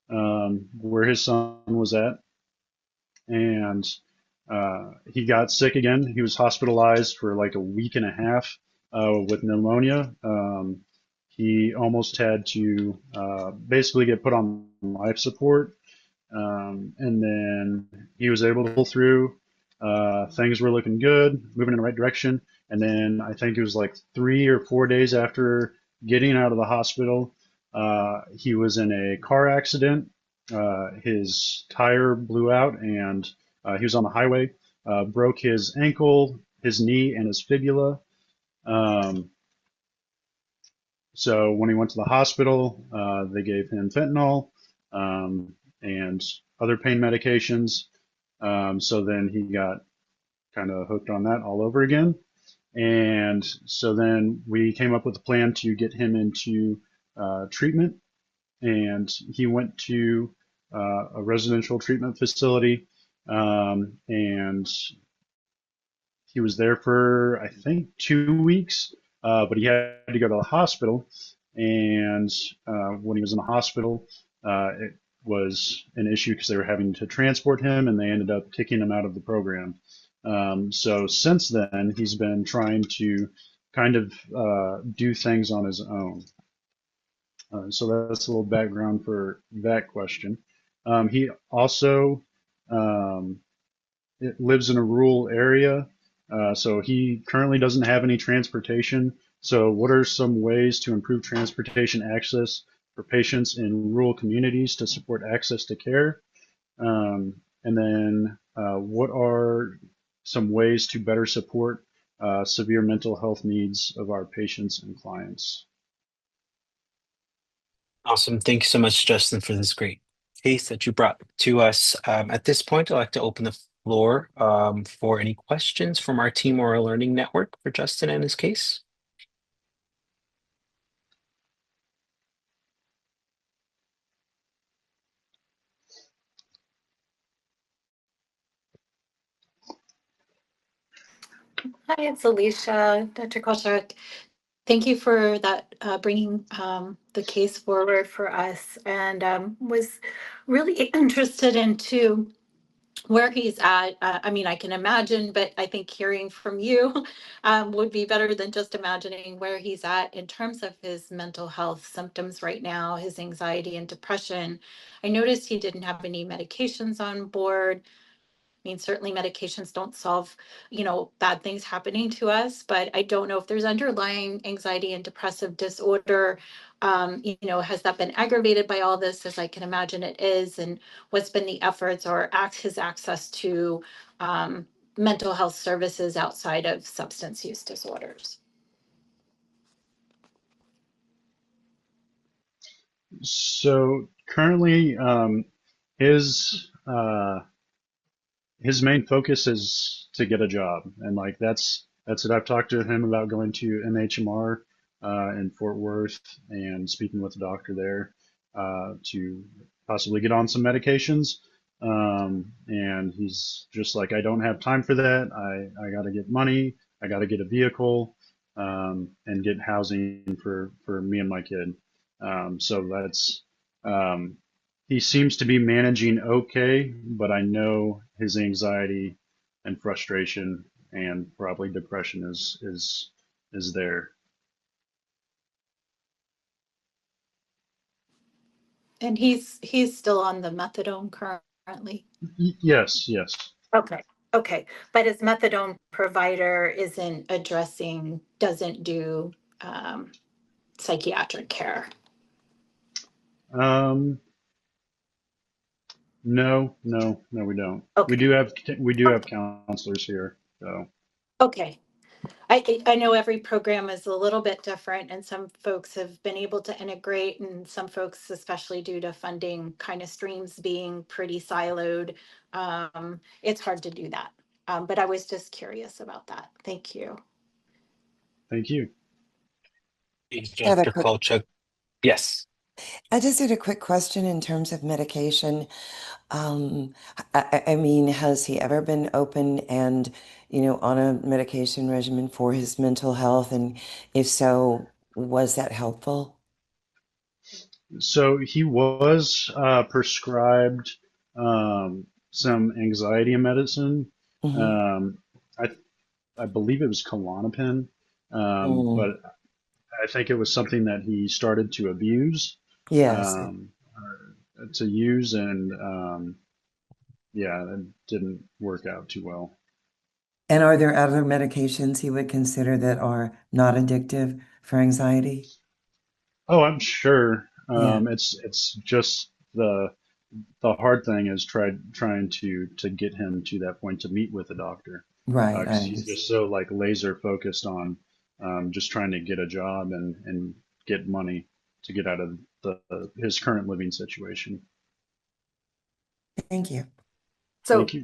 where his son was at, and he got sick again. He was hospitalized for like a week and a half with pneumonia. He almost had to basically get put on life support, and then he was able to pull through. Things were looking good, moving in the right direction. And then I think it was like 3 or 4 days after getting out of the hospital, he was in a car accident. His tire blew out, and he was on the highway, broke his ankle, his knee, and his fibula. So when he went to the hospital, they gave him fentanyl and other pain medications. So then he got kind of hooked on that all over again. And so then we came up with a plan to get him into treatment. And he went to a residential treatment facility, and he was there for, I think, 2 weeks, but he had to go to the hospital. And when he was in the hospital, it was an issue because they were having to transport him, and they ended up kicking him out of the program. So since then, he's been trying to kind of do things on his own. So that's a little background for that question. He also lives in a rural area, So he currently doesn't have any transportation. So what are some ways to improve transportation access for patients in rural communities to support access to care? And then what are some ways to better support severe mental health needs of our patients and clients? Awesome. Thank you so much, Justin, for this great case that you brought to us. At this point, I'd like to open the floor for any questions from our team or our learning network for Justin and his case. Hi, it's Alicia, Dr. Kolchak. Thank you for that, bringing the case forward for us, and was really interested into where he's at. I mean, I can imagine, but I think hearing from you would be better than just imagining where he's at in terms of his mental health symptoms right now, his anxiety and depression. I noticed he didn't have any medications on board. I mean, certainly medications don't solve, bad things happening to us, but I don't know if there's underlying anxiety and depressive disorder. Has that been aggravated by all this, as I can imagine it is, and what's been the efforts or his access to mental health services outside of substance use disorders? So currently, his his main focus is to get a job, and like that's it. I've talked to him about going to MHMR in Fort Worth and speaking with the doctor there to possibly get on some medications. And he's just like, I don't have time for that. I got to get money. I got to get a vehicle and get housing for me and my kid. So that's he seems to be managing okay, but I know his anxiety and frustration and probably depression is there. And he's still on the methadone currently. Yes, yes. Okay. Okay. But his methadone provider doesn't do psychiatric care. Um, no, we don't. Okay. We do have counselors here, so Okay. I know every program is a little bit different, and some folks have been able to integrate, and some folks, especially due to funding kind of streams being pretty siloed, it's hard to do that. But I was just curious about that. Thank you. thank you. Thanks, I have a Dr. quick, Kolchak. Yes. I just had a quick question in terms of medication. Um, I mean, has he ever been open and, on a medication regimen for his mental health? And if so, was that helpful? So he was prescribed some anxiety medicine. Hmm. Um, I I believe it was Klonopin, Mm. but I think it was something that he started to abuse, Yes. or to use, and yeah, it didn't work out too well. And are there other medications he would consider that are not addictive for anxiety? Oh, I'm sure. Yeah, It's just the hard thing is trying to get him to that point to meet with a doctor, right. I because he's understand. just so like laser focused on just trying to get a job and get money to get out of his current living situation. Thank you. Thank So you.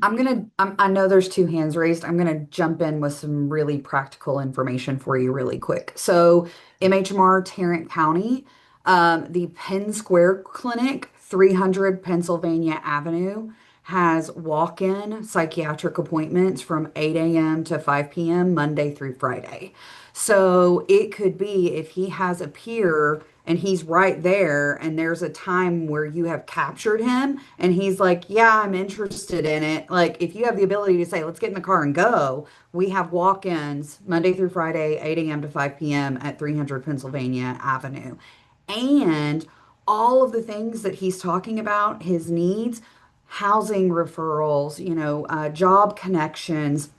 I know there's two hands raised. I'm gonna jump in with some really practical information for you really quick. So MHMR Tarrant County, the Penn Square Clinic, 300 Pennsylvania Avenue, has walk-in psychiatric appointments from 8 a.m. to 5 p.m. Monday through Friday. So it could be if he has a peer and he's right there and there's a time where you have captured him and he's like, yeah, I'm interested in it. Like if you have the ability to say, let's get in the car and go, we have walk-ins Monday through Friday, 8 a.m. to 5 p.m. at 300 Pennsylvania Avenue. And all of the things that he's talking about, his needs, housing referrals, job connections,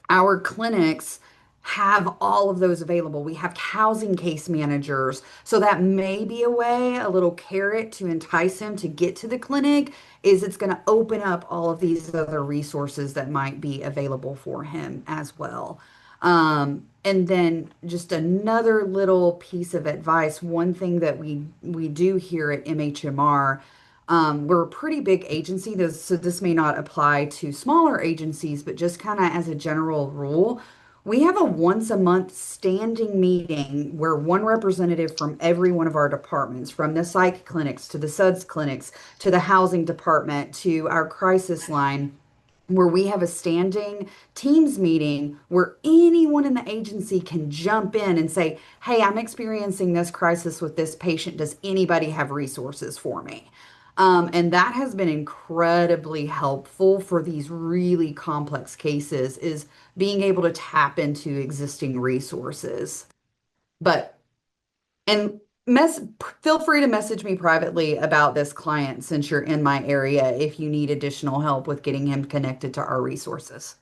Our clinics have all of those available. We have housing case managers. So that may be a way, a little carrot to entice him to get to the clinic, is it's going to open up all of these other resources that might be available for him as well. And then just another little piece of advice, one thing that we do here at MHMR, we're a pretty big agency, so this may not apply to smaller agencies, but just kind of as a general rule, we have a once a month standing meeting where one representative from every one of our departments, from the psych clinics to the SUDS clinics to the housing department to our crisis line, where we have a standing teams meeting where anyone in the agency can jump in and say, "Hey, I'm experiencing this crisis with this patient. Does anybody have resources for me?" And that has been incredibly helpful for these really complex cases, is being able to tap into existing resources. But, and mess, feel free to message me privately about this client since you're in my area if you need additional help with getting him connected to our resources.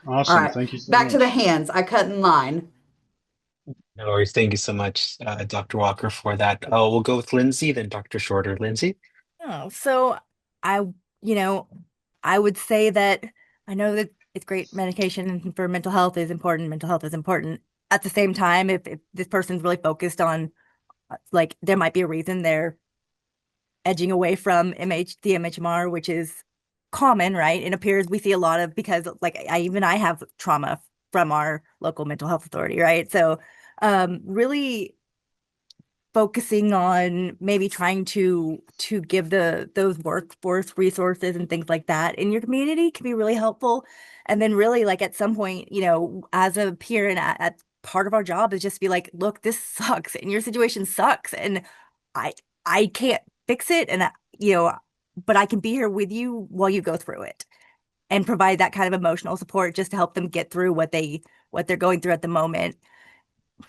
All Awesome. right, Thank you so back to the much. hands. I cut in line. No worries. Thank you so much, Dr. Walker, for that. We'll go with Lindsay, then Dr. Shorter. Lindsay? Oh, so I, you know, I would say that I know that it's great medication for mental health is important. Mental health is important. At the same time, if this person's really focused on, like, there might be a reason they're edging away from the MHMR, which is common, right? It appears we see a lot of, because like I have trauma from our local mental health authority, right? So really focusing on maybe trying to give those workforce resources and things like that in your community can be really helpful. And then really, like, at some point, as a peer and at part of our job is just to be like, look, this sucks and your situation sucks, and I I can't fix it, and but I can be here with you while you go through it and provide that kind of emotional support just to help them get through what they're going through at the moment,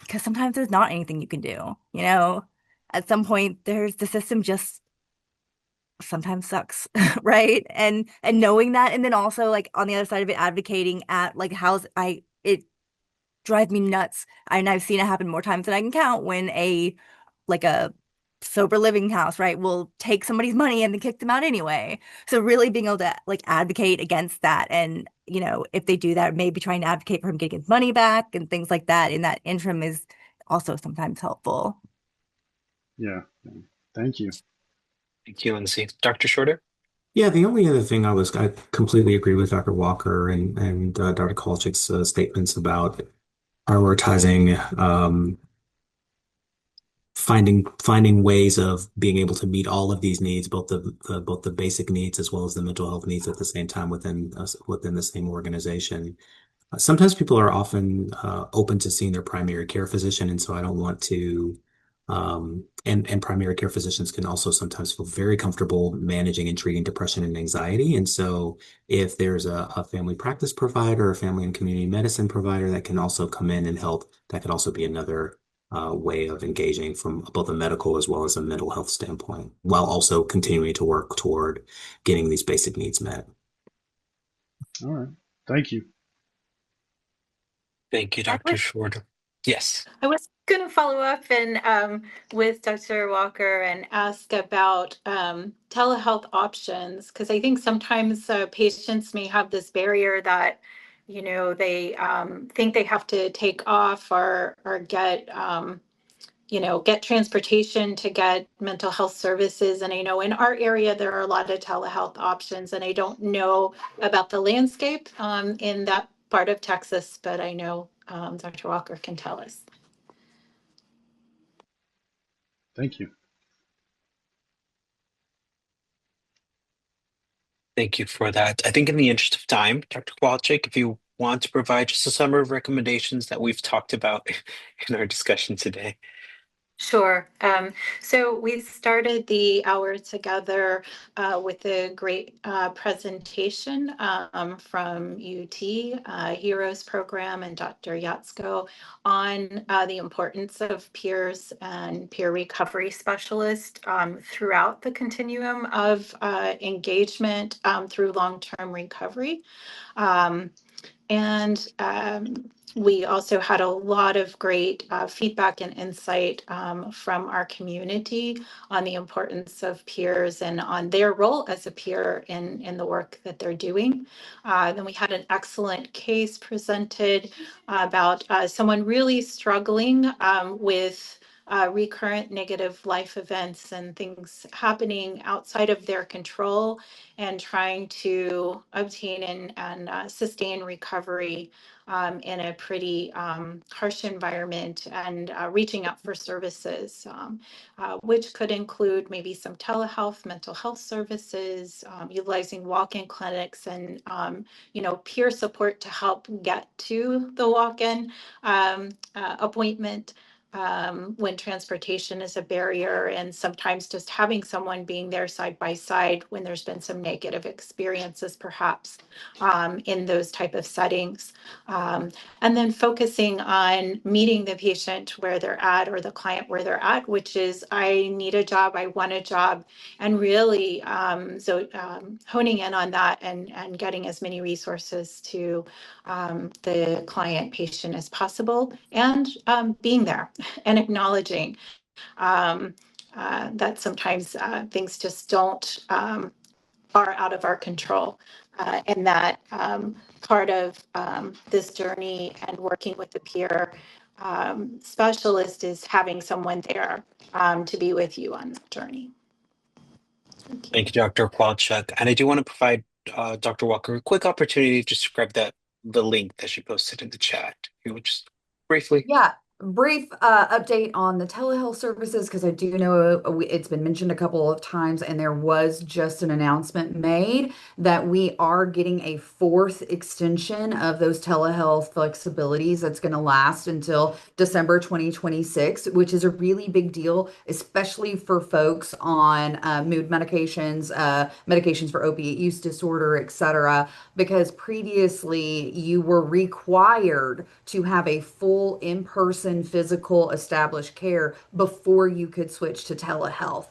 because sometimes there's not anything you can do. At some point, there's the system just sometimes sucks, right? And knowing that, and then also, like, on the other side of it, advocating at, like, how's I it drives me nuts. And I've seen it happen more times than I can count when a sober living house, right, will take somebody's money and then kick them out anyway. So really being able to, like, advocate against that, and if they do that, maybe trying to advocate for him getting his money back and things like that in that interim is also sometimes helpful. Yeah. Thank you. Thank you, Lindsay. Dr. Shorter? Yeah, the only other thing I completely agree with Dr. Walker and Dr. Kolchik's statements about prioritizing finding ways of being able to meet all of these needs, both the basic needs as well as the mental health needs at the same time within the same organization. Sometimes people are often open to seeing their primary care physician, and so I don't want to. And primary care physicians can also sometimes feel very comfortable managing and treating depression and anxiety. And so, if there's a family practice provider, a family and community medicine provider that can also come in and help, that could also be another way of engaging from both a medical as well as a mental health standpoint, while also continuing to work toward getting these basic needs met. All right. Thank you. Thank you, I Dr. was Shorter. Yes. I was going to follow up and with Dr. Walker and ask about telehealth options, because I think sometimes patients may have this barrier that they think they have to take off or get get transportation to get mental health services. And I know in our area there are a lot of telehealth options, and I don't know about the landscape in that part of Texas, but I know Dr. Walker can tell us. Thank you. Thank you for that. I think in the interest of time, Dr. Kowalczyk, if you want to provide just a summary of recommendations that we've talked about in our discussion today. Sure. So we started the hour together with a great presentation from UT Heroes Program and Dr. Yatsco on the importance of peers and peer recovery specialists throughout the continuum of engagement through long-term recovery. And we also had a lot of great feedback and insight from our community on the importance of peers and on their role as a peer in the work that they're doing. Then we had an excellent case presented about someone really struggling with recurrent negative life events and things happening outside of their control, and trying to obtain and sustain recovery in a pretty harsh environment, and reaching out for services, which could include maybe some telehealth, mental health services, utilizing walk-in clinics, and peer support to help get to the walk-in appointment when transportation is a barrier, and sometimes just having someone being there side by side when there's been some negative experiences, perhaps in those type of settings. And then focusing on meeting the patient where they're at, or the client where they're at, which is, I need a job, I want a job, and really honing in on that, and getting as many resources to the client patient as possible, and being there and acknowledging that sometimes things just don't are out of our control, and that part of this journey and working with the peer specialist is having someone there to be with you on that journey. Thank you, Dr. Kowalczyk. And I do want to provide Dr. Walker a quick opportunity to describe the link that she posted in the chat. If you would just briefly. Yeah, brief update on the telehealth services, because I do know it's been mentioned a couple of times, and there was just an announcement made that we are getting a fourth extension of those telehealth flexibilities that's going to last until December 2026, which is a really big deal, especially for folks on mood medications, medications for opiate use disorder, etc., because previously you were required to have a full in-person physical established care before you could switch to telehealth.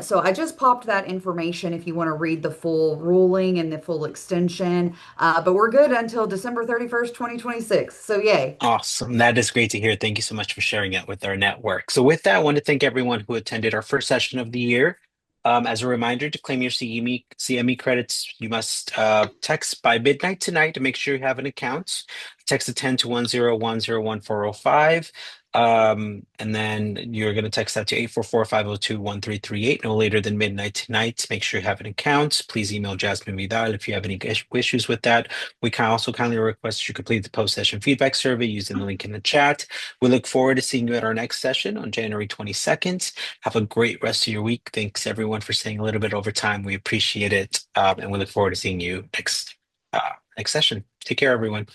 So I just popped that information if you want to read the full ruling and the full extension. But we're good until December 31st, 2026. So yay. Awesome. That is great to hear. Thank you so much for sharing it with our network. So with that, I want to thank everyone who attended our first session of the year. As a reminder, to claim your CME credits, you must text by midnight tonight to make sure you have an account. Text the 10 to 101011405. And then you're going to text that to 844-502-1338 no later than midnight tonight. Make sure you have an account. Please email Jasmine Vidal if you have any issues with that. We can also kindly request you complete the post-session feedback survey using the link in the chat. We look forward to seeing you at our next session on January 22nd. Have a great rest of your week. Thanks everyone for staying a little bit over time. We appreciate it. And we look forward to seeing you next session. Take care, everyone.